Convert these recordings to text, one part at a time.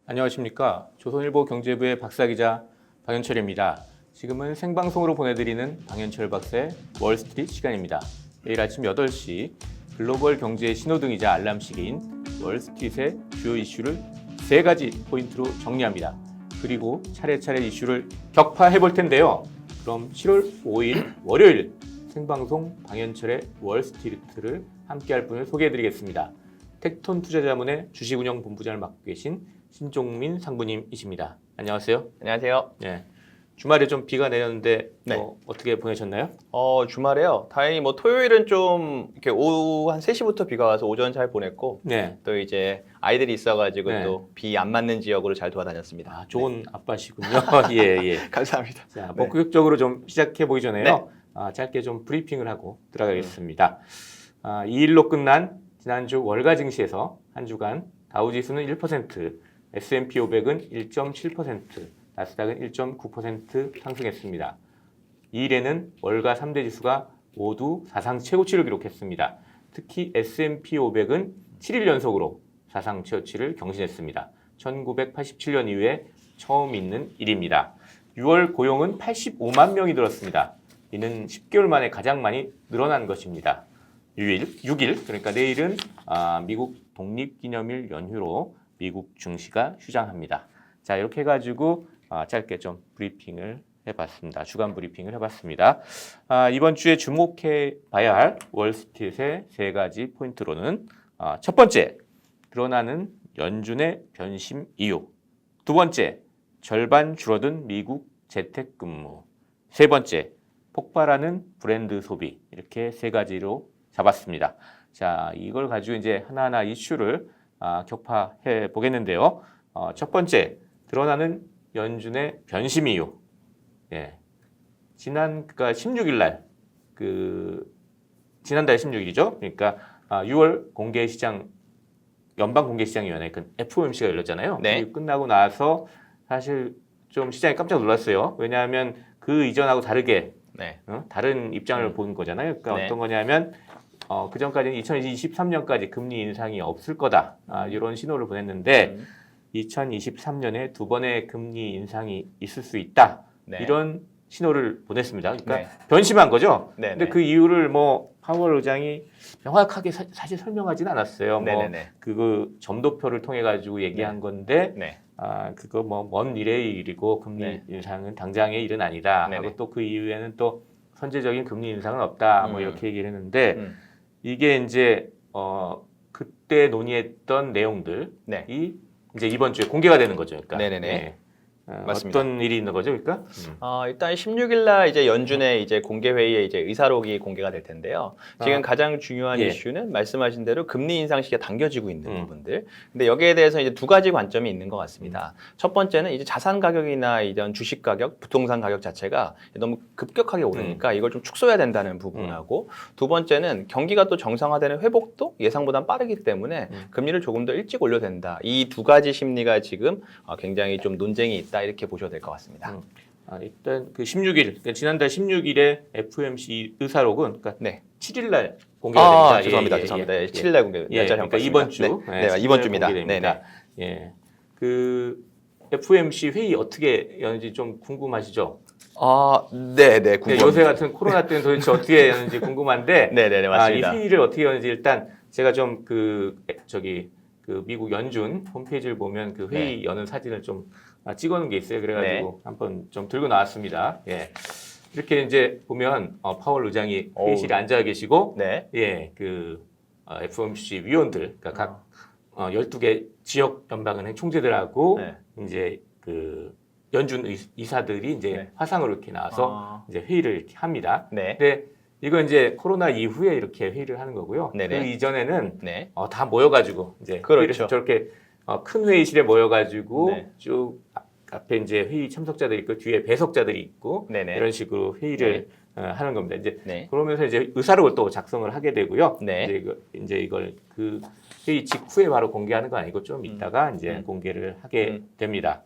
안녕하십니까. 조선일보 경제부의 박사기자 방현철입니다. 지금은 생방송으로 보내드리는 방현철 박사의 월스트리트 시간입니다. 매일 아침 8시 글로벌 경제의 신호등이자 알람시계인 월스트리트의 주요 이슈를 3가지 포인트로 정리합니다. 그리고 차례차례 이슈를 격파해 볼 텐데요. 그럼 7월 5일 월요일 생방송 방현철의 월스트리트를 함께할 분을 소개해드리겠습니다. 텍톤 투자자문의 주식운영본부장을 맡고 계신 신종민 상부님이십니다. 안녕하세요. 안녕하세요. 네. 주말에 좀 비가 내렸는데 네. 어떻게 보내셨나요? 주말에요. 다행히 토요일은 좀 이렇게 오후 한 3시부터 비가 와서 오전 잘 보냈고 네. 또 이제 아이들이 있어가지고 네. 또 비 안 맞는 지역으로 잘 돌아다녔습니다. 좋은 아빠시군요. 예. 감사합니다. 자, 본격적으로 좀 시작해 보기 전에요. 네. 짧게 좀 브리핑을 하고 들어가겠습니다. 2일로 끝난 지난주 월가 증시에서 한 주간 다우지수는 1%, S&P 500은 1.7%, 나스닥은 1.9% 상승했습니다. 2일에는 월가 3대 지수가 모두 사상 최고치를 기록했습니다. 특히 S&P 500은 7일 연속으로 사상 최고치를 경신했습니다. 1987년 이후에 처음 있는 일입니다. 6월 고용은 85만 명이 늘었습니다. 이는 10개월 만에 가장 많이 늘어난 것입니다. 6일, 그러니까 내일은 미국 독립기념일 연휴로 미국 증시가 휴장합니다. 자, 이렇게 해가지고 짧게 좀 브리핑을 해봤습니다. 주간 브리핑을 해봤습니다. 이번 주에 주목해 봐야 할 월스트리트의 3가지 포인트로는 첫 번째, 드러나는 연준의 변심 이유. 두 번째, 절반 줄어든 미국 재택근무. 세 번째, 폭발하는 브랜드 소비. 이렇게 3가지로 잡았습니다. 자, 이걸 가지고 이제 하나하나 이슈를 격파해 보겠는데요. 첫 번째, 드러나는 연준의 변심 이유. 예. 그러니까 16일 날, 지난달 16일이죠. 그러니까 6월 공개시장, 연방공개시장위원회, FOMC가 열렸잖아요. 네. 끝나고 나서 사실 좀 시장이 깜짝 놀랐어요. 왜냐하면 그 이전하고 다르게 네. 다른 입장을 본 거잖아요. 그러니까 네. 어떤 거냐면 그 전까지는 2023년까지 금리 인상이 없을 거다. 이런 신호를 보냈는데 2023년에 2번의 금리 인상이 있을 수 있다. 네. 이런 신호를 보냈습니다. 그러니까 네. 변심한 거죠. 네. 근데 그 이유를 파월 의장이 명확하게 사실 설명하지는 않았어요. 네네네. 그 점도표를 통해 가지고 얘기한 건데 네. 그거 먼 미래의 일이고 금리 인상은 당장의 일은 아니다. 네네. 하고 또 그 이후에는 또 선제적인 금리 인상은 없다. 이렇게 얘기를 했는데 이게 이제 그때 논의했던 내용들이 네. 이제 이번 주에 공개가 되는 거죠. 그러니까 네네네. 맞습니다. 어떤 일이 있는 거죠, 그러니까? 일단 16일 날 이제 연준의 이제 공개 회의에 이제 의사록이 공개가 될 텐데요. 지금 가장 중요한 이슈는 말씀하신 대로 금리 인상 시기가 당겨지고 있는 부분들. 근데 여기에 대해서 이제 2가지 관점이 있는 것 같습니다. 첫 번째는 이제 자산 가격이나 이런 주식 가격, 부동산 가격 자체가 너무 급격하게 오르니까 이걸 좀 축소해야 된다는 부분하고 두 번째는 경기가 또 정상화되는 회복도 예상보다 빠르기 때문에 금리를 조금 더 일찍 올려야 된다. 이 2가지 심리가 지금 굉장히 좀 논쟁이 있다. 이렇게 보셔도 될 것 같습니다. 일단 그 16일, 그러니까 지난달 16일에 FOMC 의사록은 그러니까 7일 날 공개가 됩니다. 죄송합니다. 7일 날 공개. 그러니까 이번 주. 이번 주입니다. 네네. 예. 그 FOMC 회의 어떻게 여는지 좀 궁금하시죠? 네네. 궁금합니다. 요새 같은 코로나 때는 도대체 어떻게 여는지 궁금한데 네네, 맞습니다. 이 회의를 어떻게 여는지 일단 제가 좀 그 미국 연준 홈페이지를 보면 그 회의 여는 사진을 좀 찍어놓은 게 있어요. 그래가지고 한번 좀 들고 나왔습니다. 예. 이렇게 이제 보면 파월 의장이 회의실에 앉아 계시고, FOMC 위원들, 그러니까 각 12개 지역 연방은행 총재들하고 이제 그 연준 이사들이 이제 화상으로 이렇게 나와서 이제 회의를 이렇게 합니다. 근데 이거 이제 코로나 이후에 이렇게 회의를 하는 거고요. 네네. 그 이전에는 다 모여가지고 이제 회의를 저렇게 큰 회의실에 모여가지고 쭉 앞에 이제 회의 참석자들이 있고 뒤에 배석자들이 있고 이런 식으로 회의를 하는 겁니다. 이제 그러면서 이제 의사록을 또 작성을 하게 되고요. 이제 이걸 그 회의 직후에 바로 공개하는 건 아니고 좀 있다가 이제 공개를 하게 됩니다.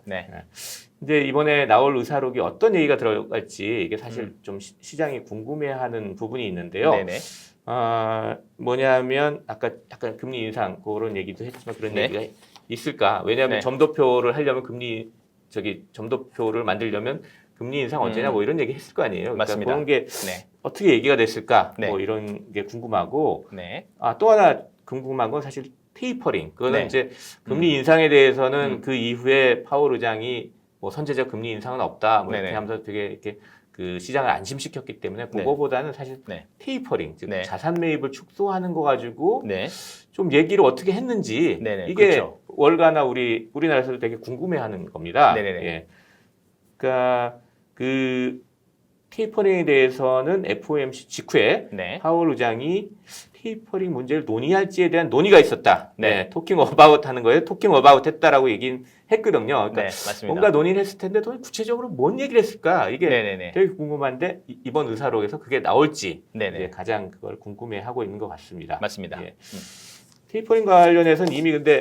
이제 이번에 나올 의사록이 어떤 얘기가 들어갈지 이게 사실 좀 시장이 궁금해하는 부분이 있는데요. 뭐냐면 아까 약간 금리 인상 그런 얘기도 했지만 그런 네. 얘기가 있을까? 왜냐하면 네. 점도표를 하려면 점도표를 만들려면 금리 인상 언제냐 뭐 이런 얘기 했을 거 아니에요. 그러니까 맞습니다. 그런 게 네. 어떻게 얘기가 됐을까? 네. 뭐 이런 게 궁금하고 네. 또 하나 궁금한 건 사실 테이퍼링. 그거는 네. 이제 금리 인상에 대해서는 음. 그 이후에 파월 의장이 뭐 선제적 금리 인상은 없다. 뭐 이렇게 네네. 하면서 되게 이렇게 그 시장을 안심시켰기 때문에 네. 그거보다는 사실 네. 테이퍼링, 즉 네. 자산 매입을 축소하는 거 가지고 네. 좀 얘기를 어떻게 했는지 네네. 이게 그렇죠. 월가나 우리나라에서도 되게 궁금해하는 겁니다. 네네네. 예. 그러니까 그 테이퍼링에 대해서는 FOMC 직후에 네. 파월 의장이 테이퍼링 문제를 논의할지에 대한 논의가 있었다. 네. 토킹 어바웃 하는 거예요. 토킹 어바웃 했다라고 얘기는 했거든요. 그러니까 네, 맞습니다. 뭔가 논의를 했을 텐데 구체적으로 뭔 얘기를 했을까? 이게 네네네. 되게 궁금한데 이번 의사록에서 그게 나올지 네네. 이제 가장 그걸 궁금해하고 있는 것 같습니다. 맞습니다. 예. 테이퍼링 관련해서는 이미 근데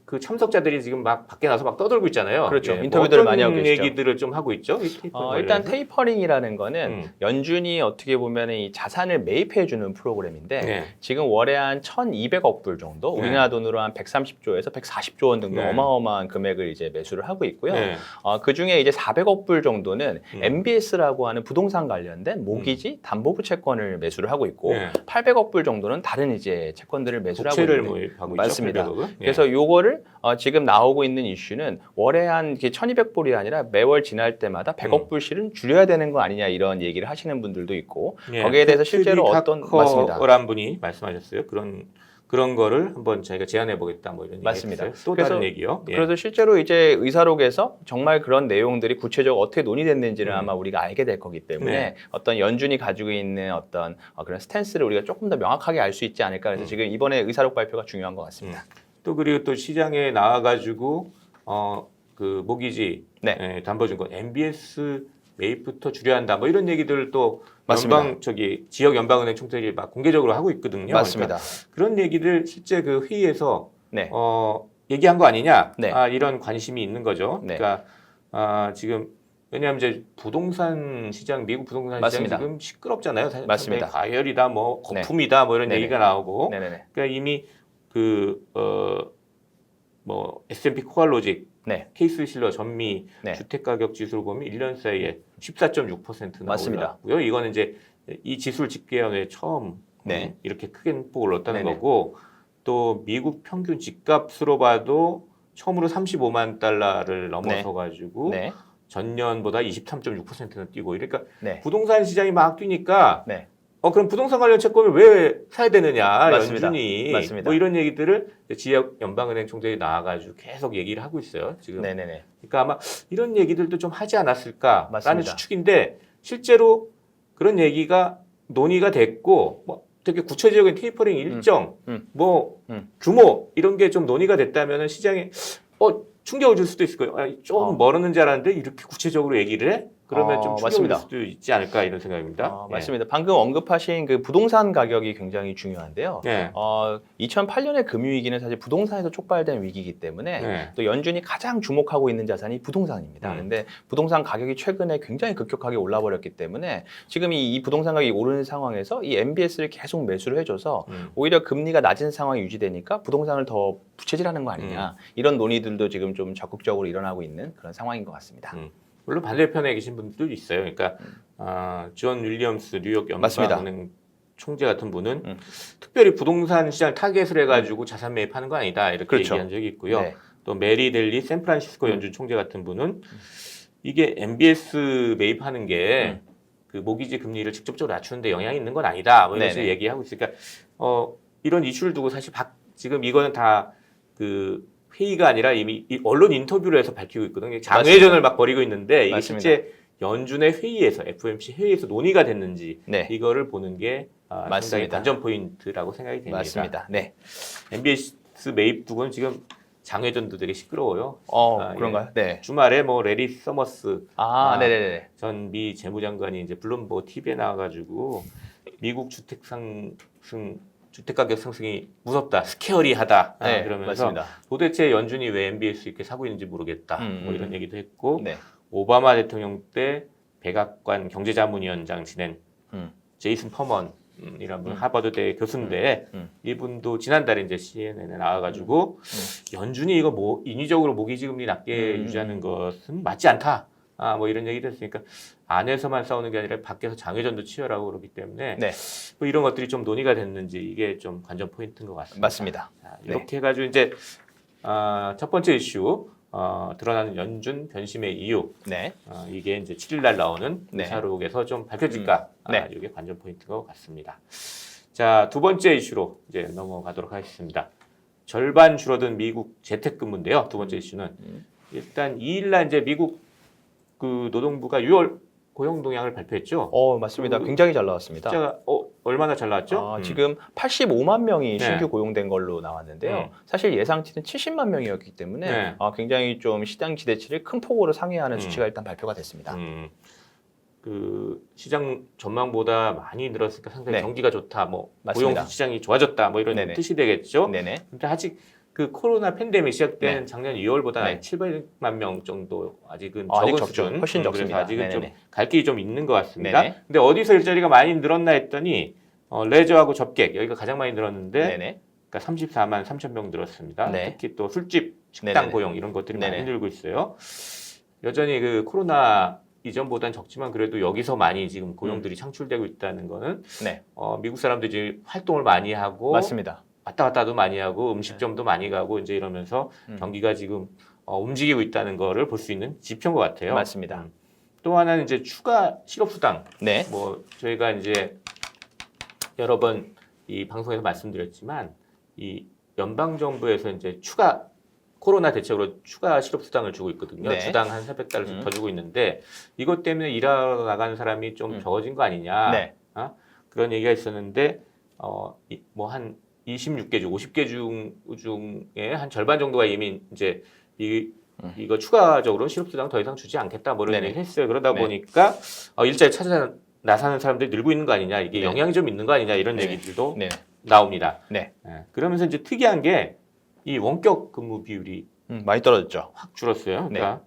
그 참석자들이 지금 막 밖에 나서 막 떠들고 있잖아요. 그렇죠. 뭐 인터뷰들을 어떤 많이 하고 계시죠. 얘기들을 좀 하고 있죠. 이 테이퍼링 일단 관련해서? 테이퍼링이라는 거는 연준이 어떻게 보면 이 자산을 매입해주는 프로그램인데 네. 지금 월에 한 1,200억 불 정도, 네. 우리나라 돈으로 한 130조에서 140조 원 정도 네. 어마어마한 금액을 이제 매수를 하고 있고요. 네. 그 중에 이제 400억 불 정도는 음. MBS라고 하는 부동산 관련된 모기지, 담보부 채권을 매수를 하고 있고 네. 800억 불 정도는 다른 이제 채권들을 매수를 하고 국채를 있는데 모입하고 맞습니다. 있죠. 800억은. 예. 그래서 요거를 지금 나오고 있는 이슈는 월에 한 1,200불이 아니라 매월 지날 때마다 100억 불씩은 줄여야 되는 거 아니냐 이런 얘기를 하시는 분들도 있고 예. 거기에 대해서 실제로 어떤 맞습니다. 란 분이 말씀하셨어요. 그런 거를 한번 저희가 제안해 보겠다 뭐 이런 얘기 맞습니다. 했어요. 또 그래서- 다른 얘기요. 예. 그래서 실제로 이제 의사록에서 정말 그런 내용들이 구체적으로 어떻게 논의됐는지를 아마 우리가 알게 될 거기 때문에 네. 어떤 연준이 가지고 있는 어떤 그런 스탠스를 우리가 조금 더 명확하게 알 수 있지 않을까 그래서 지금 이번에 의사록 발표가 중요한 것 같습니다. 또 그리고 또 시장에 나와가지고 그 모기지 네. 담보증권 MBS 매입부터 줄여야 한다. 뭐 이런 얘기들 또 맞습니다. 지역 연방은행 총재들이 막 공개적으로 하고 있거든요. 맞습니다. 그러니까 그런 얘기들 실제 그 회의에서 네. 얘기한 거 아니냐? 네. 이런 관심이 있는 거죠. 네. 그러니까 지금 왜냐하면 이제 부동산 시장, 미국 부동산 맞습니다. 시장 지금 시끄럽잖아요. 사실 맞습니다. 과열이다, 뭐 네. 거품이다, 뭐 이런 네네. 얘기가 나오고. 네네네. 그러니까 이미 뭐 S&P 코알로직, 네. 케이스 실러 전미 네. 주택 가격 지수를 보면 1년 사이에 14.6%나 맞습니다. 올랐고요. 이거는 이제 이 지수를 집계한 후에 처음 네. 이렇게 크게 폭을 얻었다는 네네. 거고 또 미국 평균 집값으로 봐도 처음으로 35만 달러를 넘어서 가지고 네. 전년보다 23.6%는 뛰고 그러니까 네. 부동산 시장이 막 뛰니까 네. 그럼 부동산 관련 채권을 왜 사야 되느냐 맞습니다. 연준이 맞습니다. 뭐 이런 얘기들을 지역 연방은행 총재들이 나와가지고 계속 얘기를 하고 있어요 지금. 네네네. 그러니까 아마 이런 얘기들도 좀 하지 않았을까라는 맞습니다. 추측인데 실제로 그런 얘기가 논의가 됐고 뭐 되게 구체적인 테이퍼링 일정, 뭐 규모 이런 게 좀 논의가 됐다면 시장에 충격을 줄 수도 있을 거예요. 좀 멀었는 줄 알았는데 이렇게 구체적으로 얘기를 해? 그러면 좀 충격을 맞습니다. 줄 수도 있지 않을까 이런 생각입니다. 맞습니다. 방금 언급하신 그 부동산 가격이 굉장히 중요한데요. 예. 2008년의 금융위기는 사실 부동산에서 촉발된 위기이기 때문에 예. 또 연준이 가장 주목하고 있는 자산이 부동산입니다. 그런데 부동산 가격이 최근에 굉장히 급격하게 올라버렸기 때문에 지금 이 부동산 가격이 오르는 상황에서 이 MBS를 계속 매수를 해줘서 오히려 금리가 낮은 상황이 유지되니까 부동산을 더 부채질하는 거 아니냐 이런 논의들도 지금 좀 적극적으로 일어나고 있는 그런 상황인 것 같습니다. 물론 반대편에 계신 분들도 있어요. 그러니까 존 윌리엄스 뉴욕 연방은행 총재 같은 분은 특별히 부동산 시장 타겟을 해가지고 자산 매입하는 거 아니다 이렇게 그렇죠. 얘기한 적이 있고요. 네. 또 메리 델리 샌프란시스코 연준 총재 같은 분은 이게 MBS 매입하는 게 그 모기지 금리를 직접적으로 낮추는 데 영향이 있는 건 아니다. 뭐 이런 식으로 네네. 얘기하고 있으니까 이런 이슈를 두고 사실 지금 이거는 다 그 회의가 아니라 이미 언론 인터뷰를 해서 밝히고 있거든요. 장외전을 막 벌이고 있는데 이게 맞습니다. 실제 연준의 회의에서 FOMC 회의에서 논의가 됐는지 네. 이거를 보는 게 상당히 맞습니다. 관전 포인트라고 생각이 됩니다. 맞습니다. 네. MBS 매입 두고는 지금 장외전도 되게 시끄러워요. 그런가요? 네. 주말에 뭐 레리 서머스 네네네. 전 미 재무장관이 이제 블룸버그 TV에 나와가지고 미국 주택 가격 상승이 무섭다, 스케어리하다 네, 그러면서 맞습니다. 도대체 연준이 왜 MBS 이렇게 사고 있는지 모르겠다 뭐 이런 얘기도 했고 네. 오바마 대통령 때 백악관 경제자문위원장 지낸 음. 제이슨 퍼먼 이런 분 하버드대 교수인데 이분도 지난달에 이제 CNN에 나와가지고 연준이 이거 뭐 인위적으로 모기지금리 낮게 유지하는 것은 맞지 않다. 뭐 이런 얘기를 했으니까 안에서만 싸우는 게 아니라 밖에서 장외전도 치열하고 그렇기 때문에 네. 뭐 이런 것들이 좀 논의가 됐는지 이게 좀 관전 포인트인 것 같습니다. 맞습니다. 자, 이렇게 해가지고 이제 첫 번째 이슈 드러나는 연준 변심의 이유 네. 이게 이제 7일 날 나오는 네. 의사록에서 좀 밝혀질까 네. 이게 관전 포인트인 것 같습니다. 자, 두 번째 이슈로 이제 넘어가도록 하겠습니다. 절반 줄어든 미국 재택근무인데요. 두 번째 이슈는 일단 2일 날 이제 미국 그 노동부가 6월 고용 동향을 발표했죠. 맞습니다. 그 굉장히 잘 나왔습니다. 숫자가 얼마나 잘 나왔죠? 지금 85만 명이 네. 신규 고용된 걸로 나왔는데요. 사실 예상치는 70만 명이었기 때문에 네. 굉장히 좀 시장 기대치를 큰 폭으로 상회하는 수치가 일단 발표가 됐습니다. 그 시장 전망보다 많이 늘었으니까 상당히 네. 경기가 좋다, 뭐 맞습니다. 고용 시장이 좋아졌다, 뭐 이런 네네. 뜻이 되겠죠. 네네. 근데 아직 그 코로나 팬데믹 시작된 네. 작년 2월보다 네. 700만 명 정도 아직은 아직 적은 적죠. 수준, 훨씬 적습니다. 그래서 아직은 네네네. 좀 갈 길이 좀 있는 것 같습니다. 네네. 근데 어디서 일자리가 많이 늘었나 했더니 레저하고 접객 여기가 가장 많이 늘었는데, 네네. 그러니까 34만 3천 명 늘었습니다. 네. 특히 또 술집, 식당 네네네. 고용 이런 것들이 많이 네네. 늘고 있어요. 여전히 그 코로나 이전보다는 적지만 그래도 여기서 많이 지금 고용들이 창출되고 있다는 거는 네. 미국 사람들이 이제 활동을 많이 하고 맞습니다. 왔다 갔다도 많이 하고 음식점도 많이 가고 이제 이러면서 경기가 지금 움직이고 있다는 거를 볼 수 있는 지표인 것 같아요. 맞습니다. 또 하나는 이제 추가 실업수당. 네. 뭐 저희가 이제 여러 번 이 방송에서 말씀드렸지만 이 연방 정부에서 이제 추가 코로나 대책으로 추가 실업수당을 주고 있거든요. 네. 주당 한 400달러씩 더 주고 있는데 이것 때문에 일하러 나가는 사람이 좀 적어진 거 아니냐. 네. 그런 얘기가 있었는데 뭐 한 26개 주, 50개 중에 한 절반 정도가 이미 이제 이거 추가적으로 실업수당 더 이상 주지 않겠다 뭐 이런 네네. 얘기 했어요. 그러다 네. 보니까 일자리 찾아 나서는 사람들이 늘고 있는 거 아니냐, 이게 네. 영향이 좀 있는 거 아니냐 이런 네. 얘기들도 네. 나옵니다. 네. 그러면서 이제 특이한 게 이 원격 근무 비율이 많이 떨어졌죠. 확 줄었어요. 그러니까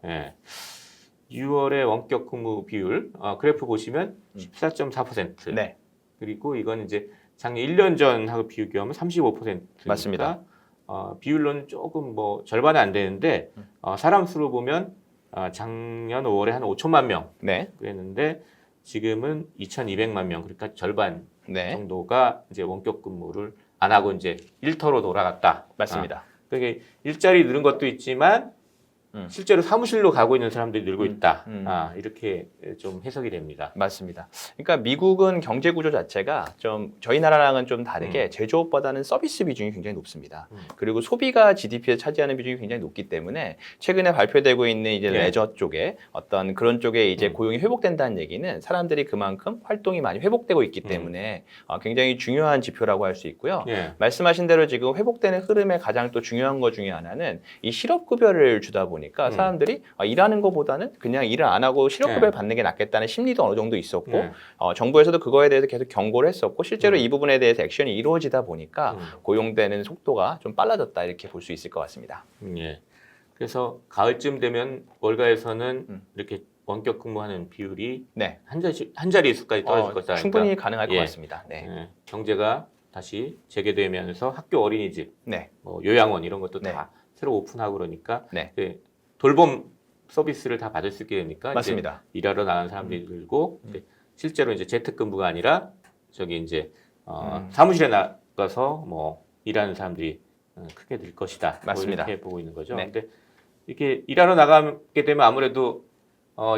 6월의 원격 근무 비율 그래프 보시면 14.4%. 네. 그리고 이건 이제 작년 1년 전하고 비교하면 35%니까 맞습니다. 비율로는 조금 뭐 절반은 안 되는데 사람 수로 보면 작년 5월에 한 5천만 명 네. 그랬는데 지금은 2,200만 명, 그러니까 절반 네. 정도가 이제 원격 근무를 안 하고 이제 일터로 돌아갔다. 맞습니다. 그러니까 일자리 늘은 것도 있지만 실제로 사무실로 가고 있는 사람들이 늘고 있다. 이렇게 좀 해석이 됩니다. 맞습니다. 그러니까 미국은 경제 구조 자체가 좀 저희 나라랑은 좀 다르게 제조업보다는 서비스 비중이 굉장히 높습니다. 그리고 소비가 GDP에 차지하는 비중이 굉장히 높기 때문에 최근에 발표되고 있는 이제 레저 쪽에 어떤 그런 쪽에 이제 고용이 회복된다는 얘기는 사람들이 그만큼 활동이 많이 회복되고 있기 때문에 굉장히 중요한 지표라고 할 수 있고요. 말씀하신 대로 지금 회복되는 흐름의 가장 또 중요한 것 중에 하나는 이 실업급여를 주다 보니까 사람들이 일하는 것보다는 그냥 일을 안 하고 실업급여를 받는 게 낫겠다는 심리도 어느 정도 있었고 정부에서도 그거에 대해서 계속 경고를 했었고 실제로 이 부분에 대해서 액션이 이루어지다 보니까 고용되는 속도가 좀 빨라졌다 이렇게 볼 수 있을 것 같습니다. 예. 그래서 가을쯤 되면 월가에서는 이렇게 원격 근무하는 비율이 네. 한 자리 수까지 떨어질 것이다. 충분히 가능할 것 같습니다. 네. 경제가 다시 재개되면서 학교, 어린이집, 네. 뭐 요양원 이런 것도 네. 다 새로 오픈하고 그러니까 네. 돌봄 서비스를 다 받을 수 있게 되니까 맞습니다. 이제 일하러 나가는 사람들이 늘고 실제로 이제 재택근무가 아니라 저기 이제 사무실에 나가서 뭐 일하는 사람들이 크게 늘 것이다. 맞습니다. 뭐 이렇게 보고 있는 거죠. 네. 근데 이렇게 일하러 나가게 되면 아무래도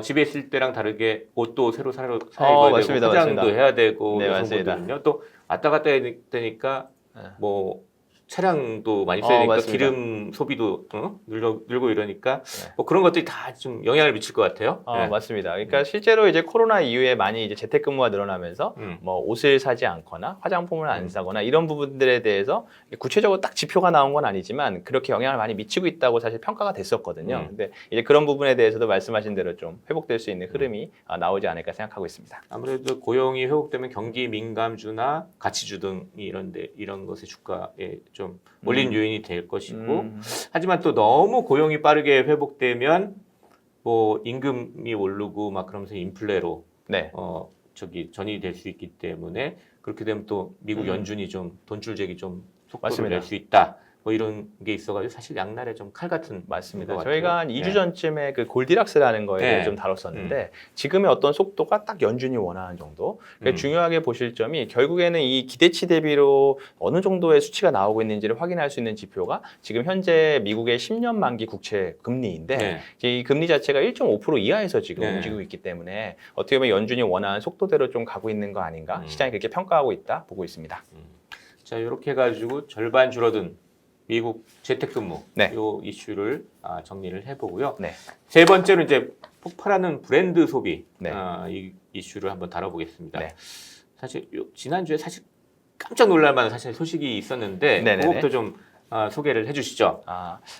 집에 있을 때랑 다르게 옷도 새로 사 입어야 맞습니다. 되고 화장도 맞습니다. 해야 되고 네, 여성분들은요. 또 왔다 갔다 해야 되니까 뭐 차량도 많이 써야 되니까 맞습니다. 기름 소비도 늘고 이러니까 뭐 그런 것들이 다 좀 영향을 미칠 것 같아요. 맞습니다. 그러니까 실제로 이제 코로나 이후에 많이 이제 재택근무가 늘어나면서 뭐 옷을 사지 않거나 화장품을 안 사거나 이런 부분들에 대해서 구체적으로 딱 지표가 나온 건 아니지만 그렇게 영향을 많이 미치고 있다고 사실 평가가 됐었거든요. 근데 이제 그런 부분에 대해서도 말씀하신 대로 좀 회복될 수 있는 흐름이 나오지 않을까 생각하고 있습니다. 아무래도 고용이 회복되면 경기 민감주나 가치주 등 이런 것의 주가에 좀 올린 요인이 될 것이고 하지만 또 너무 고용이 빠르게 회복되면 뭐 임금이 오르고 막 그러면서 인플레로 네. 전이 될 수 있기 때문에 그렇게 되면 또 미국 연준이 좀 돈줄재기 좀 속도를 맞습니다. 낼 수 있다. 뭐 이런 게 있어가지고 사실 양날에 좀 칼 같은 맞습니다. 것 저희가 같아요. 한 2주 네. 전쯤에 그 골디락스라는 거에 대해 네. 좀 다뤘었는데 지금의 어떤 속도가 딱 연준이 원하는 정도. 중요하게 보실 점이 결국에는 이 기대치 대비로 어느 정도의 수치가 나오고 있는지를 확인할 수 있는 지표가 지금 현재 미국의 10년 만기 국채 금리인데 네. 이제 이 금리 자체가 1.5% 이하에서 지금 네. 움직이고 있기 때문에 어떻게 보면 연준이 원하는 속도대로 좀 가고 있는 거 아닌가 시장이 그렇게 평가하고 있다 보고 있습니다. 자, 이렇게 해가지고 절반 줄어든 미국 재택근무 네. 요 이슈를 정리를 해보고요. 네. 세 번째로 이제 폭발하는 브랜드 소비 네. 이 이슈를 한번 다뤄보겠습니다. 네. 사실 지난주에 사실 깜짝 놀랄만한 사실 소식이 있었는데 네네네. 그것부터 좀 소개를 해주시죠.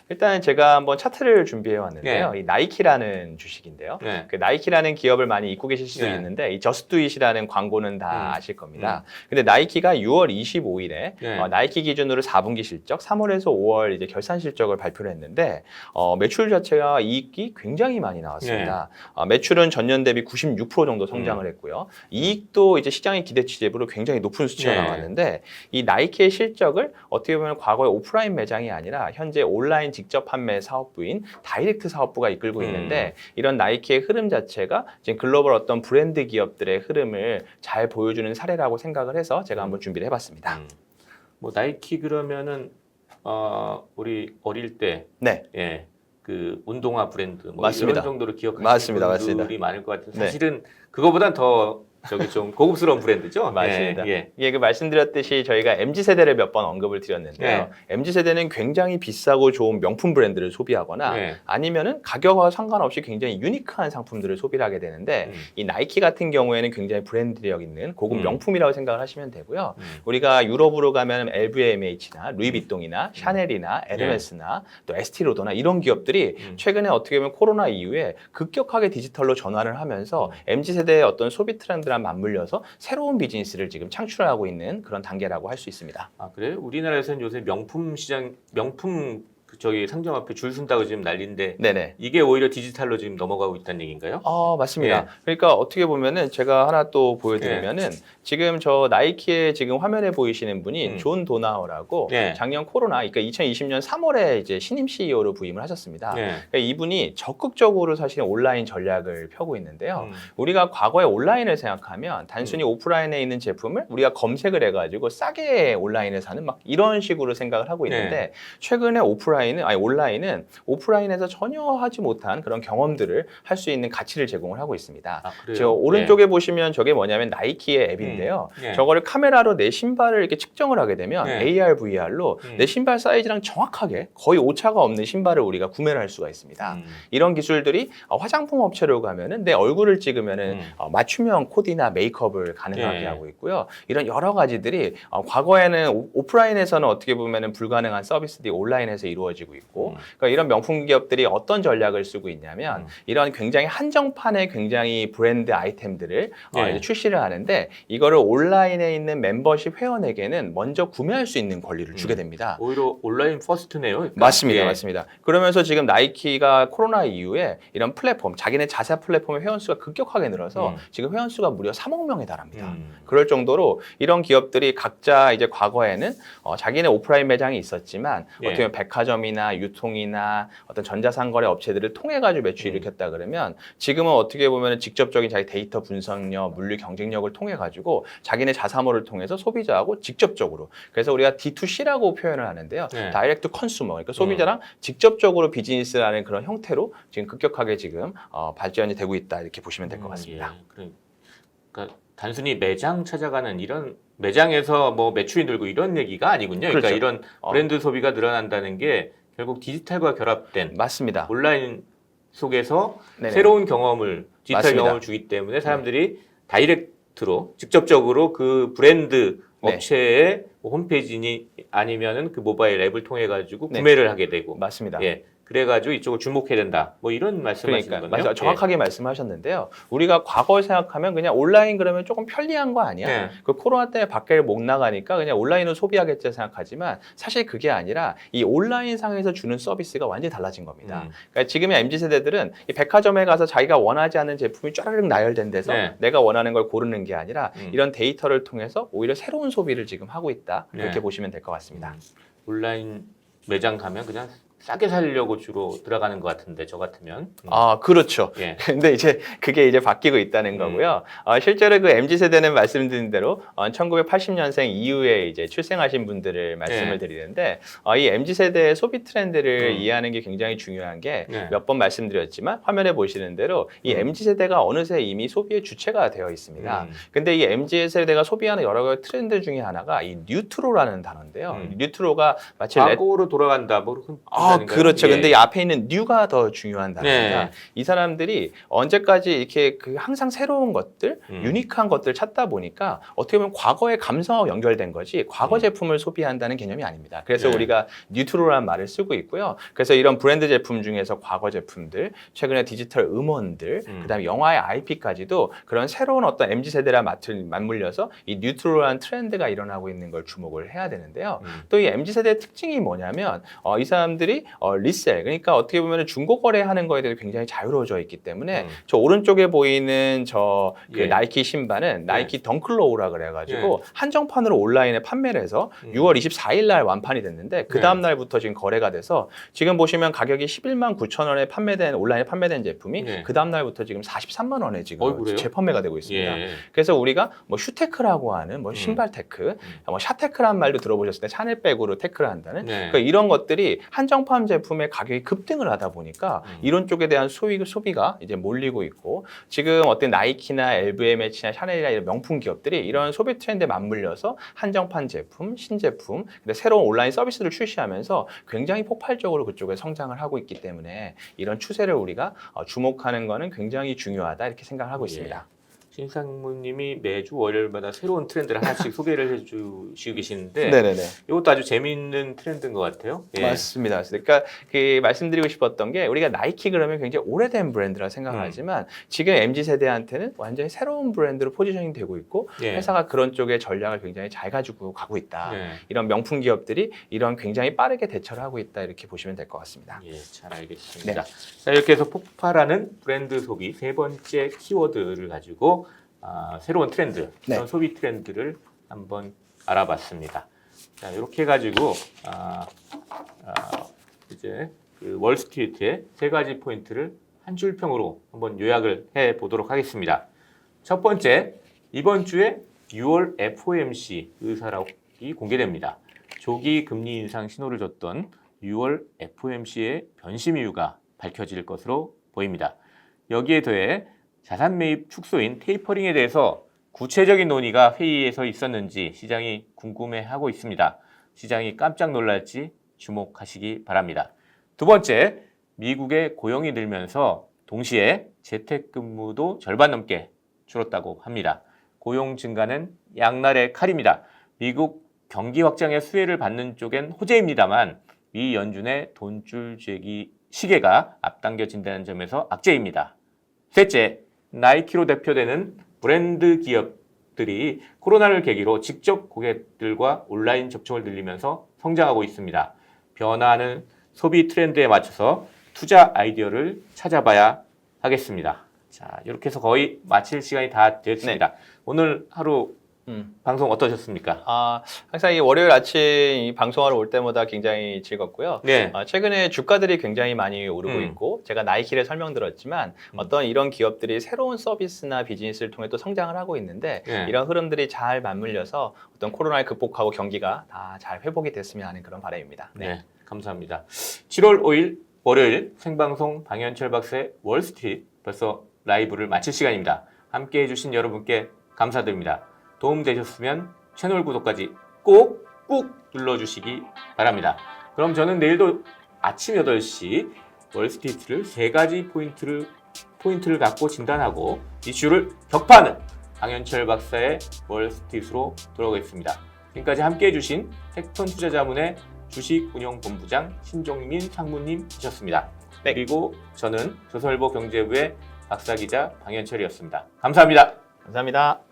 일단 제가 한번 차트를 준비해 왔는데요. 네. 이 나이키라는 주식인데요. 네. 그 나이키라는 기업을 많이 잊고 계실 수도 네. 있는데 이 저스트 두 잇이라는 광고는 다 아실 겁니다. 근데 나이키가 6월 25일에 네. 나이키 기준으로 4분기 실적, 3월에서 5월 이제 결산 실적을 발표를 했는데 매출 자체가 이익이 굉장히 많이 나왔습니다. 매출은 전년 대비 96% 정도 성장을 했고요. 이익도 이제 시장의 기대치 대비로 굉장히 높은 수치가 네. 나왔는데 이 나이키의 실적을 어떻게 보면 과거의 오프라인 매장이 아니라 현재 온라인 직접 판매 사업부인 다이렉트 사업부가 이끌고 있는데 이런 나이키의 흐름 자체가 지금 글로벌 어떤 브랜드 기업들의 흐름을 잘 보여주는 사례라고 생각을 해서 제가 한번 준비를 해봤습니다. 뭐 나이키 그러면은 우리 어릴 때 네. 예. 그 운동화 브랜드 뭐 맞습니다. 이런 정도로 기억하시는 맞습니다. 분들이 맞습니다. 많을 것 같은데 네. 사실은 그거보단 더 저기 좀 고급스러운 브랜드죠. 맞습니다. 예. 이게 그 말씀드렸듯이 저희가 MZ세대를 몇 번 언급을 드렸는데요. 네. MZ세대는 굉장히 비싸고 좋은 명품 브랜드를 소비하거나 네. 아니면은 가격과 상관없이 굉장히 유니크한 상품들을 소비를 하게 되는데 이 나이키 같은 경우에는 굉장히 브랜드력 있는 고급 명품이라고 생각을 하시면 되고요. 우리가 유럽으로 가면 LVMH나 루이비통이나 샤넬이나 에르메스나 또 에스티로더나 이런 기업들이 최근에 어떻게 보면 코로나 이후에 급격하게 디지털로 전환을 하면서 MZ세대의 어떤 소비 트렌드랑 맞물려서 새로운 비즈니스를 지금 창출하고 있는 그런 단계라고 할 수 있습니다. 그래요? 우리나라에서는 요새 명품 시장 명품 저기 상점 앞에 줄 쓴다고 지금 난리인데 네네. 이게 오히려 디지털로 지금 넘어가고 있다는 얘기인가요? 맞습니다. 예. 그러니까 어떻게 보면은 제가 하나 또 보여드리면은 지금 저 나이키의 지금 화면에 보이시는 분이 존 도나우라고 예. 작년 코로나, 그러니까 2020년 3월에 이제 신임 CEO로 부임을 하셨습니다. 예. 그러니까 이분이 적극적으로 사실 온라인 전략을 펴고 있는데요. 우리가 과거에 온라인을 생각하면 단순히 오프라인에 있는 제품을 우리가 검색을 해가지고 싸게 온라인에 사는 막 이런 식으로 생각을 하고 있는데 최근에 온라인은 오프라인에서 전혀 하지 못한 그런 경험들을 할 수 있는 가치를 제공을 하고 있습니다. 그래요? 저 오른쪽에 보시면 저게 뭐냐면 나이키의 앱인데요. 저거를 카메라로 내 신발을 이렇게 측정을 하게 되면 AR, VR로 내 신발 사이즈랑 정확하게 거의 오차가 없는 신발을 우리가 구매를 할 수가 있습니다. 이런 기술들이 화장품 업체로 가면은 내 얼굴을 찍으면은 맞춤형 코디나 메이크업을 가능하게 하고 있고요. 이런 여러 가지들이 과거에는 오프라인에서는 어떻게 보면은 불가능한 서비스들이 온라인에서 이루어지고 있고, 그러니까 이런 명품 기업들이 어떤 전략을 쓰고 있냐면 이런 굉장히 한정판의 굉장히 브랜드 아이템들을 이제 출시를 하는데 이거를 온라인에 있는 멤버십 회원에게는 먼저 구매할 수 있는 권리를 주게 됩니다. 오히려 온라인 퍼스트네요. 그러니까. 맞습니다. 맞습니다. 그러면서 지금 나이키가 코로나 이후에 이런 플랫폼, 자기네 자사 플랫폼의 회원수가 급격하게 늘어서 지금 회원수가 무려 3억 명에 달합니다. 그럴 정도로 이런 기업들이 각자 이제 과거에는 자기네 오프라인 매장이 있었지만 어떻게 보면 백화점이나 유통이나 어떤 전자상거래 업체들을 통해 가지고 매출을 일으켰다 그러면 지금은 어떻게 보면 직접적인 자기 데이터 분석력, 물류 경쟁력을 통해 가지고 자기네 자사몰을 통해서 소비자하고 직접적으로, 그래서 우리가 D2C라고 표현을 하는데요. 다이렉트 컨슈머, 그러니까 소비자랑 직접적으로 비즈니스라는 그런 형태로 지금 급격하게 지금 발전이 되고 있다 이렇게 보시면 될 것 같습니다. 그러니까 단순히 매장 찾아가는 이런 매장에서 뭐 매출이 늘고 이런 얘기가 아니군요. 그러니까 그렇죠. 이런 브랜드 소비가 늘어난다는 게 결국 디지털과 결합된 맞습니다. 온라인 속에서 네네. 새로운 경험을 디지털 맞습니다. 경험을 주기 때문에 사람들이 다이렉트로 직접적으로 그 브랜드 업체의 뭐 홈페이지니 아니면은 그 모바일 앱을 통해 가지고 구매를 하게 되고 맞습니다. 예. 그래가지고 이쪽을 주목해야 된다. 뭐 이런 말씀하시는 그러니까 거네요. 맞아요. 정확하게 말씀하셨는데요. 우리가 과거 생각하면 그냥 온라인 그러면 조금 편리한 거 아니야? 네. 그 코로나 때문에 밖에 못 나가니까 그냥 온라인으로 소비하겠지 생각하지만 사실 그게 아니라 이 온라인 상에서 주는 서비스가 완전히 달라진 겁니다. 그러니까 지금의 MZ 세대들은 이 백화점에 가서 자기가 원하지 않는 제품이 쫘르륵 나열된 데서 네. 내가 원하는 걸 고르는 게 아니라 음. 이런 데이터를 통해서 오히려 새로운 소비를 지금 하고 있다. 그렇게 네. 보시면 될 것 같습니다. 온라인 매장 가면 그냥 싸게 살려고 주로 들어가는 것 같은데 저 같으면. 아, 그렇죠. 예. 근데 이제 그게 이제 바뀌고 있다는 거고요. 실제로 그 MZ 세대는 말씀드린 대로 1980년생 이후에 이제 출생하신 분들을 말씀을 네. 드리는데 이 MZ 세대의 소비 트렌드를 음. 이해하는 게 굉장히 중요한 게 네. 몇 번 말씀드렸지만 화면에 보시는 대로 이 MZ 세대가 어느새 이미 소비의 주체가 되어 있습니다. 근데 이 MZ 세대가 소비하는 여러 가지 트렌드 중에 하나가 이 뉴트로라는 단어인데요. 뉴트로가 마치 과거로 돌아간다. 뭐 그런 뜻인가요? 그렇죠. 예. 근데 이 앞에 있는 뉴가 더 중요한 단어입니다. 네. 이 사람들이 언제까지 이렇게 그 항상 새로운 것들, 유니크한 것들 찾다 보니까 어떻게 보면 과거의 감성하고 연결된 거지 과거 제품을 소비한다는 개념이 아닙니다. 그래서 네. 우리가 뉴트로라는 말을 쓰고 있고요. 그래서 이런 브랜드 제품 중에서 과거 제품들, 최근에 디지털 음원들, 그다음에 영화의 IP까지도 그런 새로운 어떤 MZ 세대랑 맞물려서 이 뉴트로라는 트렌드가 일어나고 있는 걸 주목을 해야 되는데요. 또 이 MZ 세대의 특징이 뭐냐면 이 사람들이 리셀, 그러니까 어떻게 보면 중고 거래하는 거에 대해서 굉장히 자유로워져 있기 때문에 저 오른쪽에 보이는 저 그 예. 나이키 신발은 나이키 덩클로우라 그래가지고 예. 한정판으로 온라인에 판매를 해서 6월 24일 날 완판이 됐는데 그 다음 날부터 지금 거래가 돼서 지금 보시면 가격이 11만 9천 원에 판매된 온라인에 판매된 제품이 예. 그 다음 날부터 지금 43만 원에 지금 그래요? 재판매가 되고 있습니다. 예. 그래서 우리가 뭐 슈테크라고 하는 뭐 신발 테크, 뭐 샤테크라는 말도 들어보셨을 때 샤넬백으로 테크를 한다는 네. 그러니까 이런 것들이 한정판 제품의 가격이 급등을 하다 보니까 이런 쪽에 대한 소비가 이제 몰리고 있고 지금 어떤 나이키나 LVMH나 샤넬이나 이런 명품 기업들이 이런 소비 트렌드에 맞물려서 한정판 제품, 신제품, 근데 새로운 온라인 서비스를 출시하면서 굉장히 폭발적으로 그쪽에 성장을 하고 있기 때문에 이런 추세를 우리가 주목하는 거는 굉장히 중요하다 이렇게 생각을 하고 있습니다. 신상무님이 매주 월요일마다 새로운 트렌드를 하나씩 소개를 해주시고 계시는데 네네네. 이것도 아주 재미있는 트렌드인 것 같아요. 예. 맞습니다. 그러니까 그 말씀드리고 싶었던 게 우리가 나이키 그러면 굉장히 오래된 브랜드라 생각하지만 지금 MZ 세대한테는 완전히 새로운 브랜드로 포지셔닝 되고 있고 예. 회사가 그런 쪽의 전략을 굉장히 잘 가지고 가고 있다. 네. 이런 명품 기업들이 이런 굉장히 빠르게 대처를 하고 있다 이렇게 보시면 될 것 같습니다. 예, 잘 알겠습니다. 자, 이렇게 해서 폭발하는 브랜드 소비 세 번째 키워드를 가지고 새로운 트렌드, 그런 소비 트렌드를 한번 알아봤습니다. 자, 이렇게 해가지고 이제 그 월스트리트의 세 가지 포인트를 한 줄평으로 한번 요약을 해 보도록 하겠습니다. 첫 번째, 이번 주에 6월 FOMC 의사록이 공개됩니다. 조기 금리 인상 신호를 줬던 6월 FOMC의 변심 이유가 밝혀질 것으로 보입니다. 여기에 더해 자산 매입 축소인 테이퍼링에 대해서 구체적인 논의가 회의에서 있었는지 시장이 궁금해하고 있습니다. 시장이 깜짝 놀랄지 주목하시기 바랍니다. 두 번째, 미국의 고용이 늘면서 동시에 재택근무도 절반 넘게 줄었다고 합니다. 고용 증가는 양날의 칼입니다. 미국 경기 확장의 수혜를 받는 쪽엔 호재입니다만 미 연준의 돈줄 쥐기 시계가 앞당겨진다는 점에서 악재입니다. 셋째, 나이키로 대표되는 브랜드 기업들이 코로나를 계기로 직접 고객들과 온라인 접촉을 늘리면서 성장하고 있습니다. 변화하는 소비 트렌드에 맞춰서 투자 아이디어를 찾아봐야 하겠습니다. 자, 이렇게 해서 거의 마칠 시간이 다 됐습니다. 오늘 하루 방송 어떠셨습니까? 항상 이 월요일 아침 이 방송하러 올 때마다 굉장히 즐겁고요. 네. 최근에 주가들이 굉장히 많이 오르고 있고 제가 나이키를 설명드렸지만 어떤 이런 기업들이 새로운 서비스나 비즈니스를 통해 또 성장을 하고 있는데 네. 이런 흐름들이 잘 맞물려서 어떤 코로나를 극복하고 경기가 다 잘 회복이 됐으면 하는 그런 바람입니다. 네, 감사합니다. 7월 5일 월요일 생방송 방현철 박사의 월스트리트 벌써 라이브를 마칠 시간입니다. 함께 해주신 여러분께 감사드립니다. 도움되셨으면 채널 구독까지 꼭 눌러주시기 바랍니다. 그럼 저는 내일도 아침 8시 월스트리트를 세 가지 포인트를 갖고 진단하고 이슈를 격파하는 방현철 박사의 월스트리트로 돌아오겠습니다. 지금까지 함께 해주신 팩톤 투자자문의 주식운용본부장 신종민 상무님이셨습니다. 네. 그리고 저는 조선일보 경제부의 박사기자 방현철이었습니다. 감사합니다. 감사합니다.